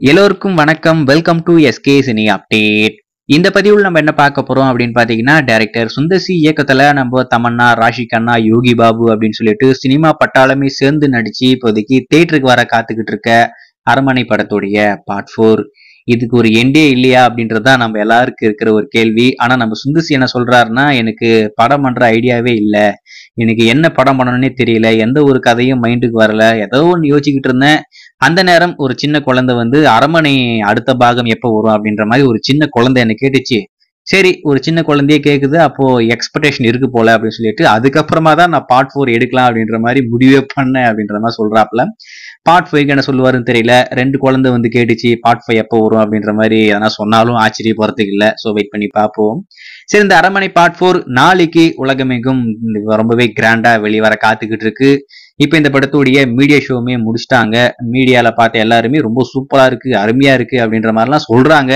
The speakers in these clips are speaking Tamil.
எல்லோருக்கும் வணக்கம். Welcome to SK cine update. இந்த பதிவுல நம்ம என்ன பார்க்க போறோம் அப்படின்னு பாத்தீங்கன்னா, டைரக்டர் சுந்தர் இயக்கத்துல நம்ம தமன்னா, ராஷி கண்ணா, யோகி பாபு அப்படின்னு சொல்லிட்டு சினிமா பட்டாளமே சேர்ந்து நடிச்சு இப்போதைக்கு தியேட்டருக்கு வர காத்துக்கிட்டு இருக்க அரண்மனை படத்துடைய பார்ட் 4. இதுக்கு ஒரு எண்டே இல்லையா அப்படின்றதுதான் நம்ம எல்லாருக்கும் இருக்கிற ஒரு கேள்வி. ஆனா நம்ம சுந்தசி என்ன சொல்றாருன்னா, எனக்கு படம் பண்ற ஐடியாவே இல்லை, எனக்கு என்ன படம் பண்ணணும்னே தெரியல, எந்த ஒரு கதையும் மைண்டுக்கு வரல, ஏதோ ஒன்று யோசிச்சுக்கிட்டு இருந்தேன். அந்த நேரம் ஒரு சின்ன குழந்தை வந்து அரண்மனை அடுத்த பாகம் எப்போ வரும் அப்படின்ற மாதிரி ஒரு சின்ன குழந்தை என்ன கேட்டுச்சு. சரி, ஒரு சின்ன குழந்தையே கேக்குது, அப்போ எக்ஸ்பெக்டேஷன் இருக்கு போல அப்படின்னு சொல்லிட்டு அதுக்கப்புறமா தான் நான் பார்ட் 4 எடுக்கலாம் அப்படின்ற மாதிரி முடிவே பண்ணேன் அப்படின்ற மாதிரி சொல்றாப்ல. பார்ட் 5 என்ன சொல்லுவாருன்னு தெரியல. 2 குழந்தை வந்து கேட்டுச்சு பார்ட் 5 எப்போ வரும் அப்படின்ற மாதிரி எதனா சொன்னாலும் ஆச்சரியப்படுறதுக்கு இல்லை. ஸோ வெயிட் பண்ணி பார்ப்போம். சரி, இந்த அரண்மனை பார்ட் 4 நாளைக்கு உலகமெங்கும் ரொம்பவே கிராண்டா வெளிவர காத்துக்கிட்டு இருக்கு. இப்ப இந்த படத்துடைய மீடியா ஷோவுமே முடிச்சிட்டாங்க. மீடியால பார்த்த எல்லாருமே ரொம்ப சூப்பரா இருக்கு, அருமையா இருக்கு அப்படின்ற மாதிரிலாம் சொல்றாங்க.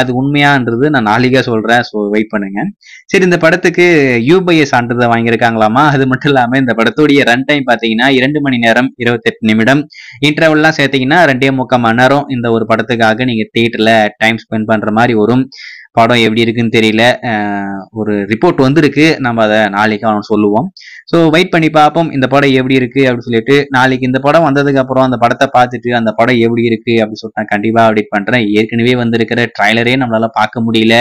அது உண்மையான்றது நான் நாளைக்கே சொல்றேன். ஸோ வெயிட் பண்ணுங்க. சரி, இந்த படத்துக்கு யூபிஐ சான்றிதழ் வாங்கியிருக்காங்களாமா. அது மட்டும் இல்லாம இந்த படத்துடைய ரன் டைம் பாத்தீங்கன்னா 2 மணி நேரம் 28 நிமிடம். இன்டர்வெல்லாம் சேர்த்தீங்கன்னா 2.25 மணி நேரம் இந்த ஒரு படத்துக்காக நீங்க தியேட்டர்ல டைம் ஸ்பெண்ட் பண்ற மாதிரி வரும். படம் எப்படி இருக்குன்னு தெரியல. ஒரு ரிப்போர்ட் வந்திருக்கு, நம்ம அதை நாளைக்கு அவன் சொல்லுவோம். ஸோ வெயிட் பண்ணி பார்ப்போம் இந்த படம் எப்படி இருக்கு அப்படின்னு சொல்லிட்டு. நாளைக்கு இந்த படம் வந்ததுக்கு அப்புறம் அந்த படத்தை பார்த்துட்டு அந்த படம் எப்படி இருக்கு அப்படின்னு சொல்லிட்டு நான் கண்டிப்பா அப்டேட் பண்றேன். ஏற்கனவே வந்திருக்கிற ட்ரைலரே நம்மளால பார்க்க முடியல,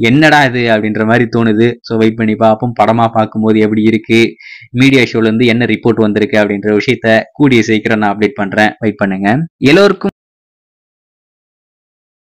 என்னடா இது அப்படின்ற மாதிரி தோணுது. ஸோ வெயிட் பண்ணி பார்ப்போம் படமா பார்க்கும்போது எப்படி இருக்கு, மீடியா ஷோல இருந்து என்ன ரிப்போர்ட் வந்திருக்கு அப்படின்ற விஷயத்த கூடிய சீக்கிரம் நான் அப்டேட் பண்றேன். வெயிட் பண்ணுங்க. எல்லோருக்கும்